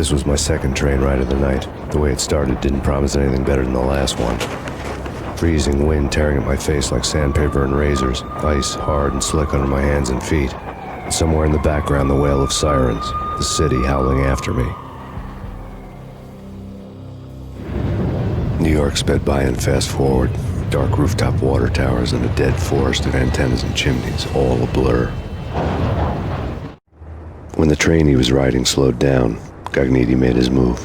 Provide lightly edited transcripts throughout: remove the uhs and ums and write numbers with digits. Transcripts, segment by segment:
This was my second train ride of the night. The way it started didn't promise anything better than the last one. Freezing wind tearing at my face like sandpaper and razors, ice hard and slick under my hands and feet. And somewhere in the background, the wail of sirens, the city howling after me. New York sped by in fast forward. Dark rooftop water towers and a dead forest of antennas and chimneys, all a blur. When the train he was riding slowed down, Gogniti made his move.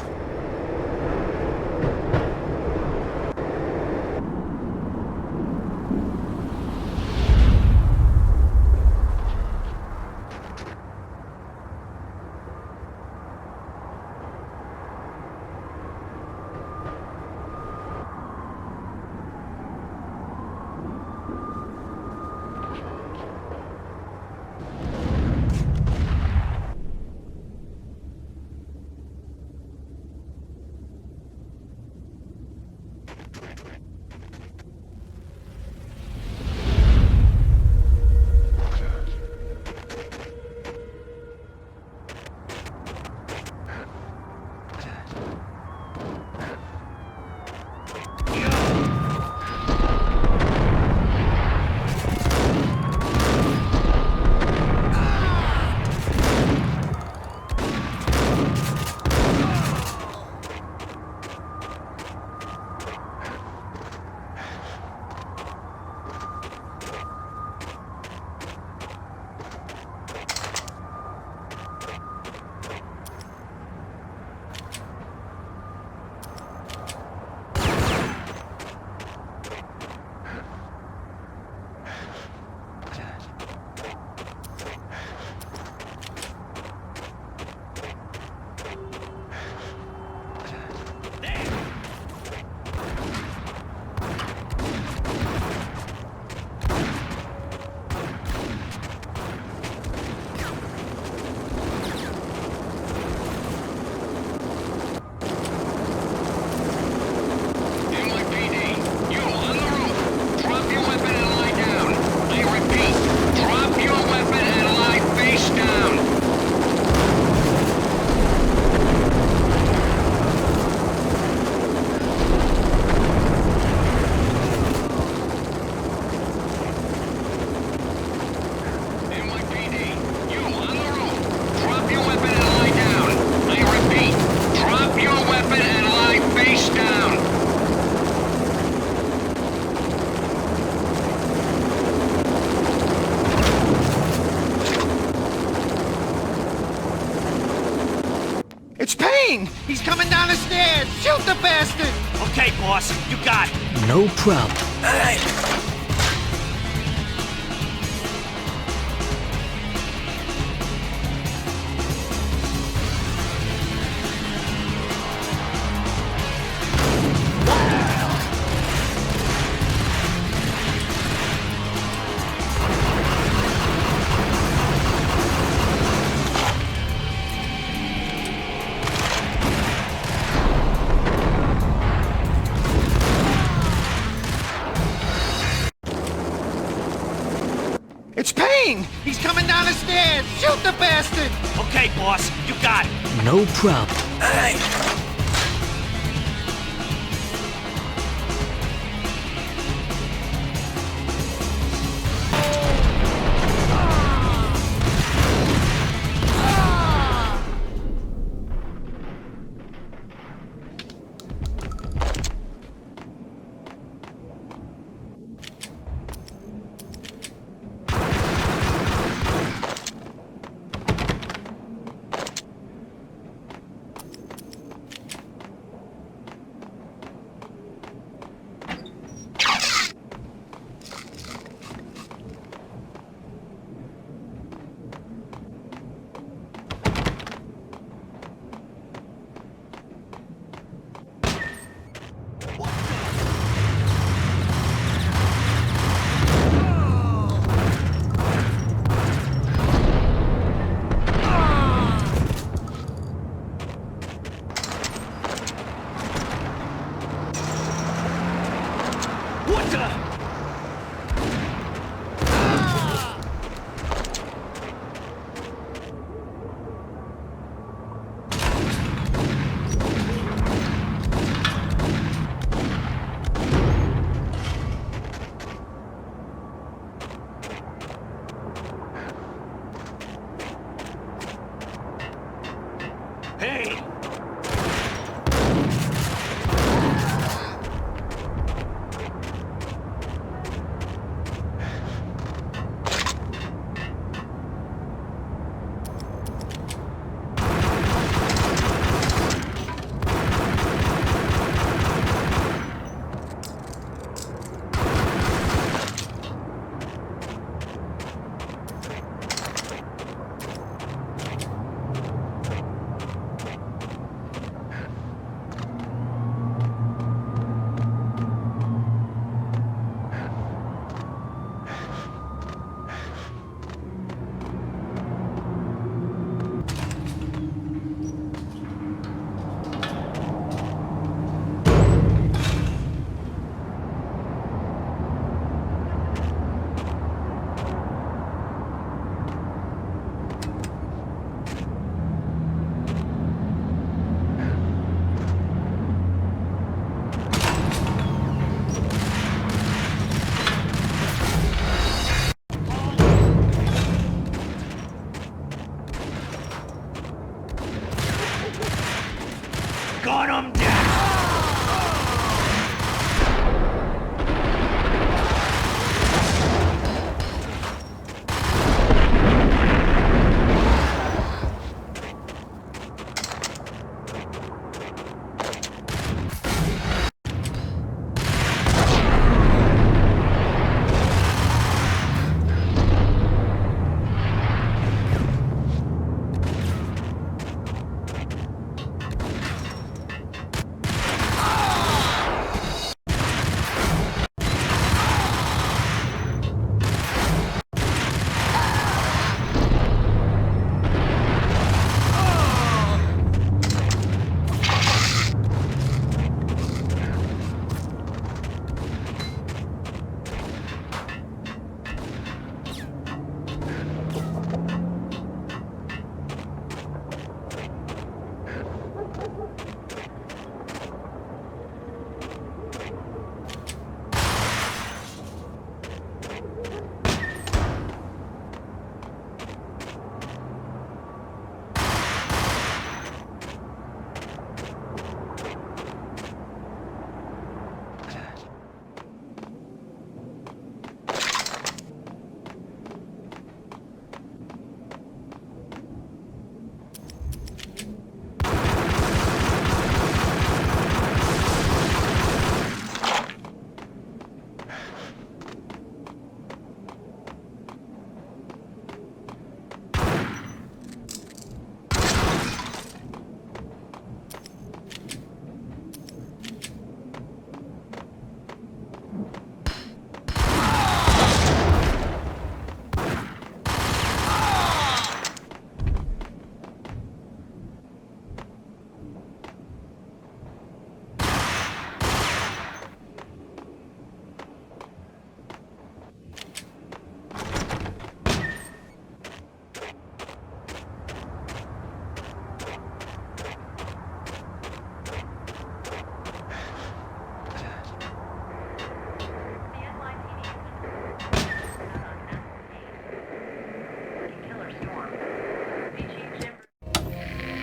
It's Payne! He's coming down the stairs! Shoot the bastard! Okay, boss, you got it. No problem. It's Payne! He's coming down the stairs! Shoot the bastard! Okay, boss, you got it. No problem. Payne! Gun him down!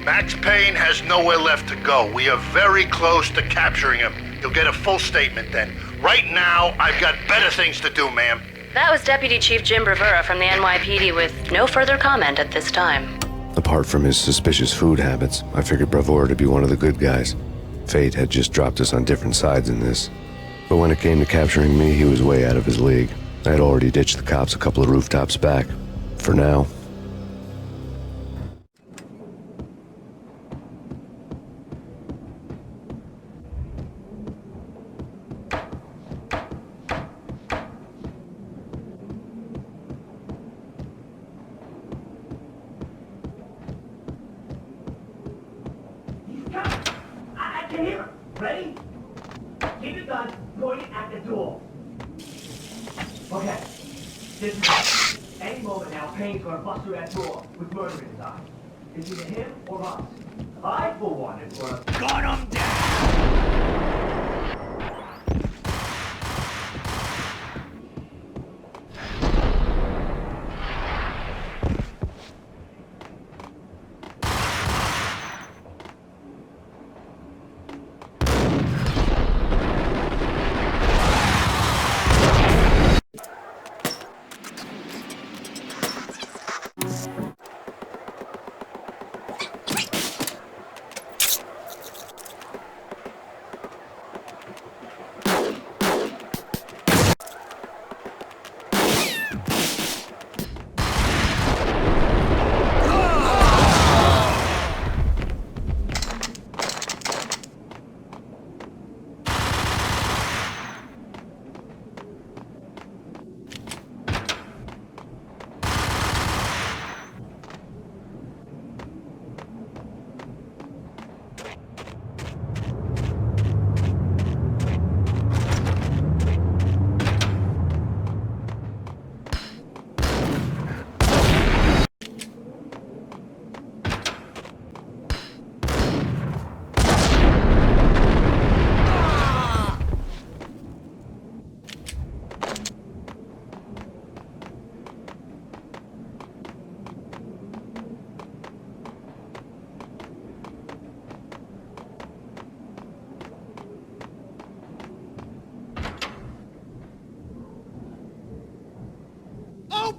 Max Payne has nowhere left to go. We are very close to capturing him. You'll get a full statement then. Right now, I've got better things to do, ma'am. That was Deputy Chief Jim Bravura from the NYPD with no further comment at this time. Apart from his suspicious food habits, I figured Bravura to be one of the good guys. Fate had just dropped us on different sides in this. But when it came to capturing me, he was way out of his league. I had already ditched the cops a couple of rooftops back. For now. I can hear him. Ready? Keep your gun pointed at the door. Okay. This is it. Any moment now, Payne's gonna bust through that door with murder in his eyes. It's either him or us. I, for one, am gonna... Gun him down!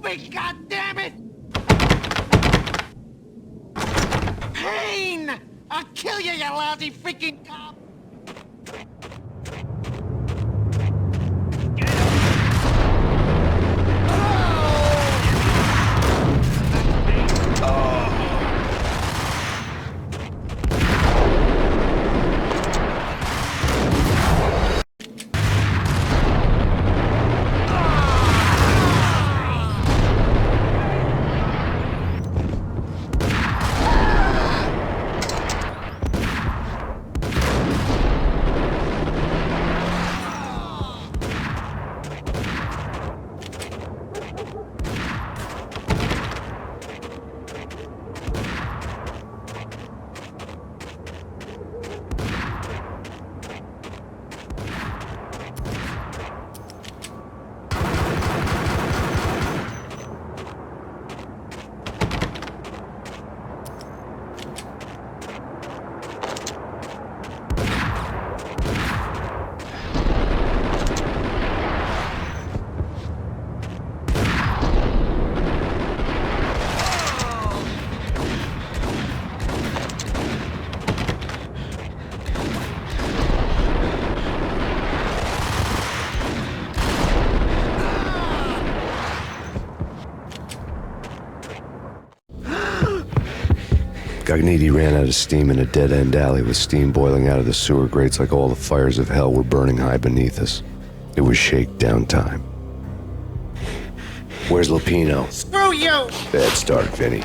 stupid, goddammit! Payne! I'll kill you, you lousy freaking cop! Gogniti ran out of steam in a dead-end alley with steam boiling out of the sewer grates like all the fires of hell were burning high beneath us. It was shakedown time. Where's Lupino? Screw you! Bad start, Vinny.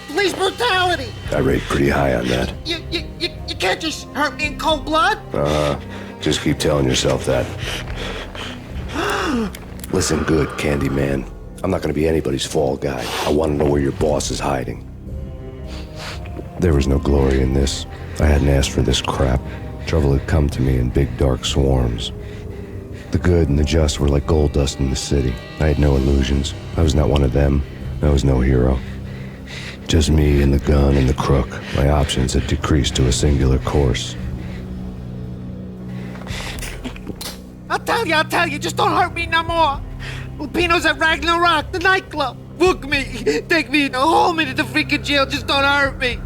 Police brutality! I rate pretty high on that. You can't just hurt me in cold blood! Just keep telling yourself that. Listen good, Candyman. I'm not gonna be anybody's fall guy. I wanna know where your boss is hiding. There was no glory in this. I hadn't asked for this crap. Trouble had come to me in big dark swarms. The good and the just were like gold dust in the city. I had no illusions. I was not one of them. I was no hero. Just me and the gun and the crook. My options had decreased to a singular course. I'll tell you, just don't hurt me no more! Lupino's at Ragnarok, the nightclub! Book me! Take me, hold me to the freaking jail, just don't hurt me!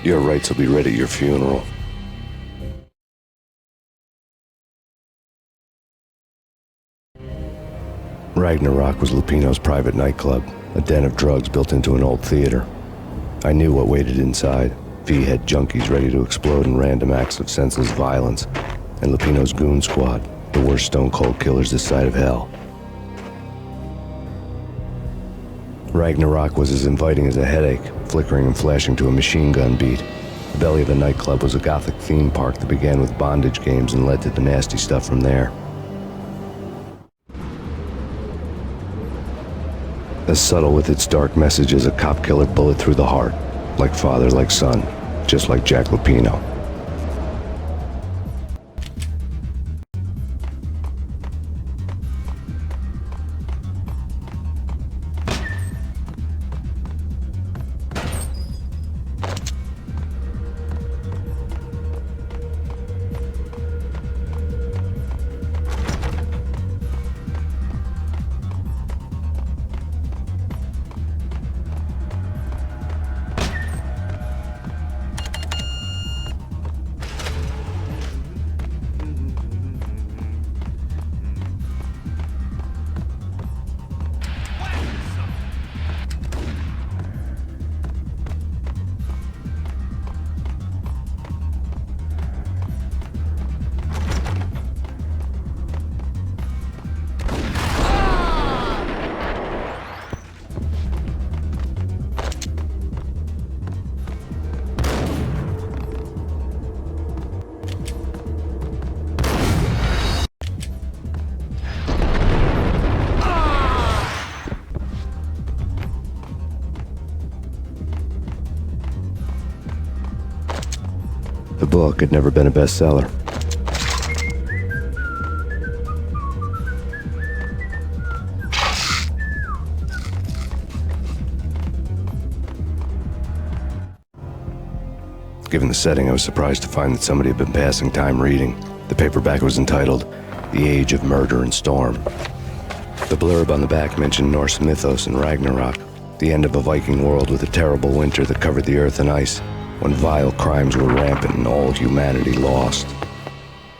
Your rights will be ready at your funeral. Ragnarok was Lupino's private nightclub, a den of drugs built into an old theater. I knew what waited inside. V-head junkies ready to explode in random acts of senseless violence, and Lupino's goon squad, the worst stone-cold killers this side of hell. Ragnarok was as inviting as a headache, flickering and flashing to a machine gun beat. The belly of the nightclub was a gothic theme park that began with bondage games and led to the nasty stuff from there. As subtle with its dark message as a cop-killer bullet through the heart. Like father, like son, just like Jack Lupino. The book had never been a bestseller. Given the setting, I was surprised to find that somebody had been passing time reading. The paperback was entitled, the age of murder and storm. The blurb on the back mentioned Norse mythos and Ragnarok, the end of a Viking world with a terrible winter that covered the earth in ice, when vile crimes were rampant and all humanity lost.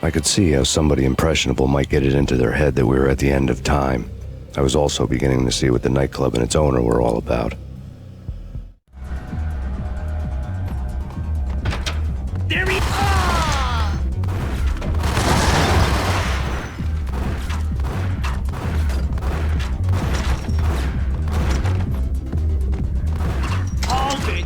I could see how somebody impressionable might get it into their head that we were at the end of time. I was also beginning to see what the nightclub and its owner were all about. There he... Hold it!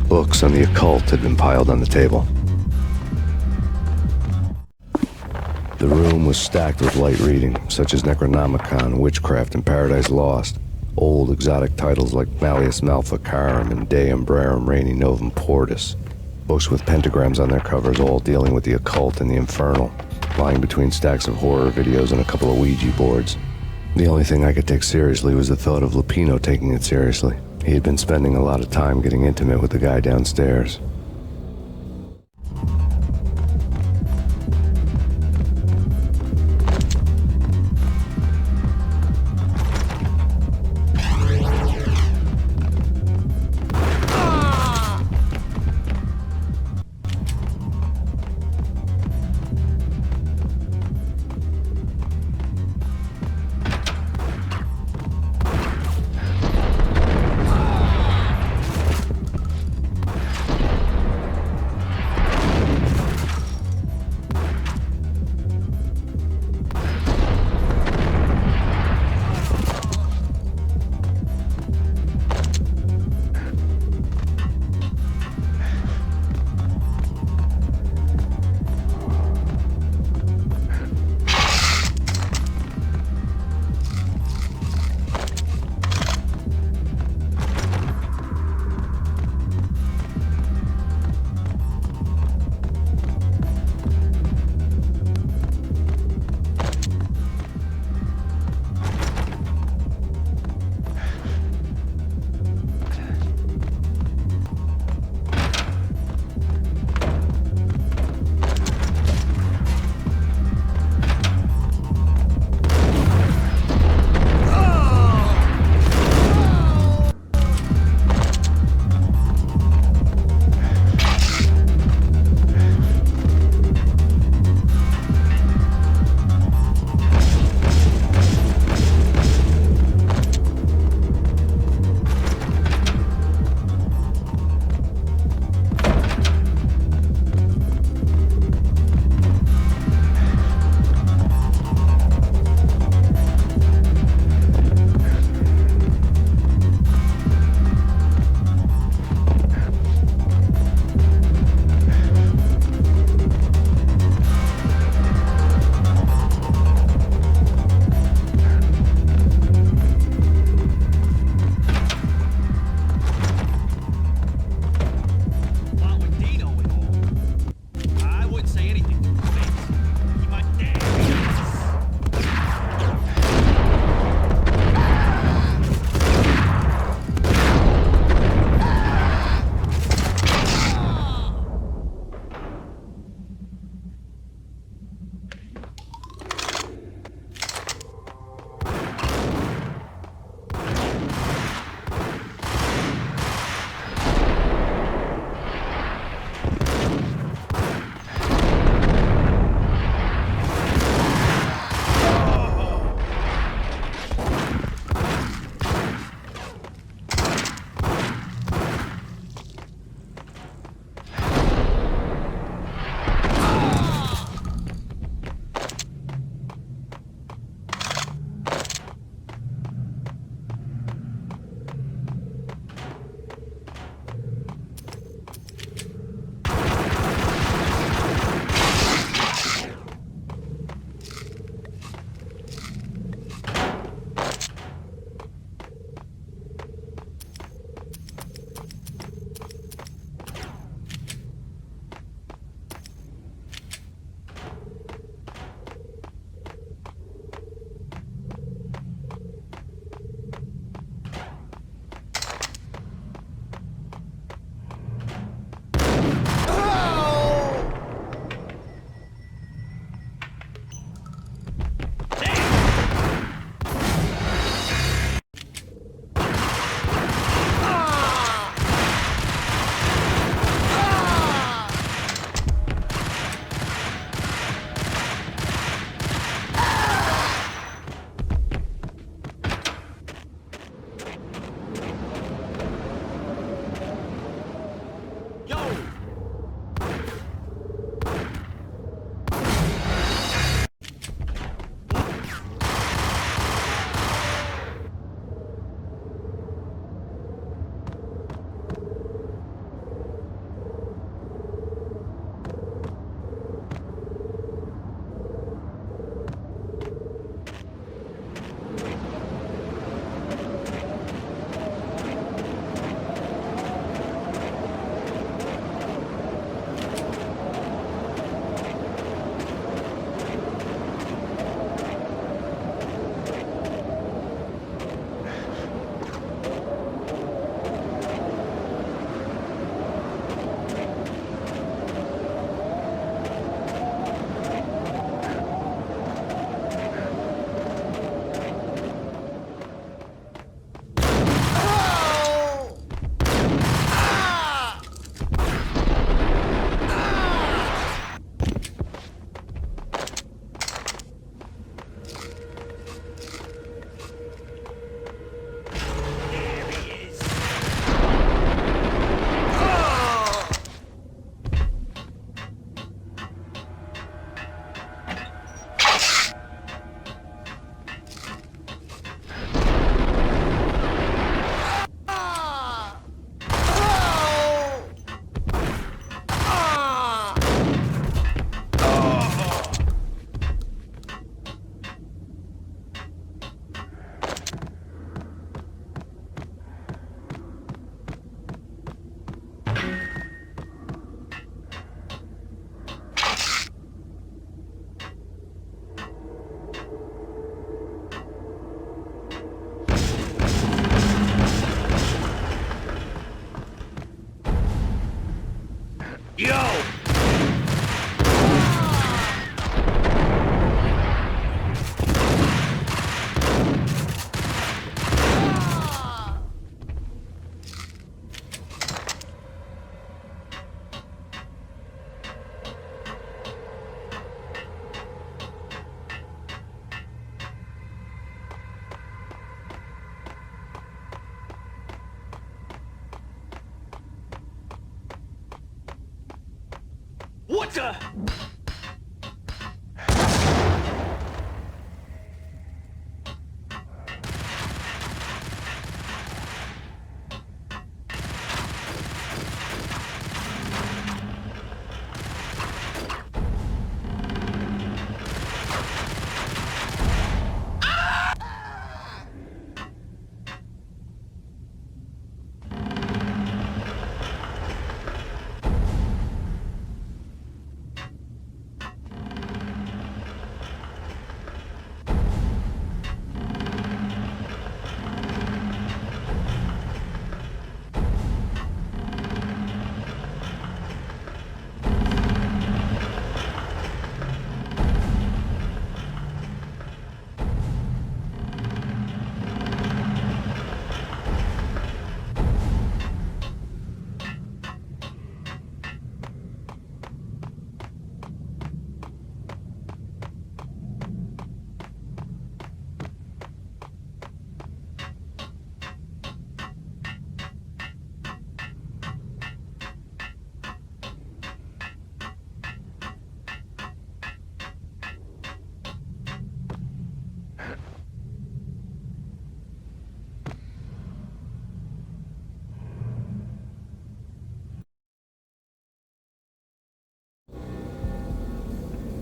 Books on the occult had been piled on the table. The room was stacked with light reading, such as Necronomicon, Witchcraft, and Paradise Lost. Old exotic titles like Malleus Maleficarum and De Umbrarum Reini Novum Portus. Books with pentagrams on their covers, all dealing with the occult and the infernal, lying between stacks of horror videos and a couple of Ouija boards. The only thing I could take seriously was the thought of Lupino taking it seriously. He had been spending a lot of time getting intimate with the guy downstairs.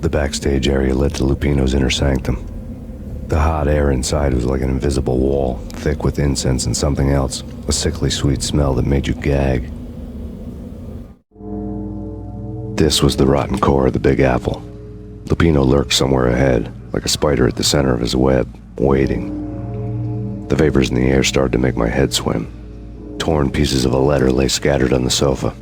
The backstage area led to Lupino's inner sanctum. The hot air inside was like an invisible wall, thick with incense and something else, a sickly sweet smell that made you gag. This was the rotten core of the Big Apple. Lupino lurked somewhere ahead, like a spider at the center of his web, waiting. The vapors in the air started to make my head swim. Torn pieces of a letter lay scattered on the sofa.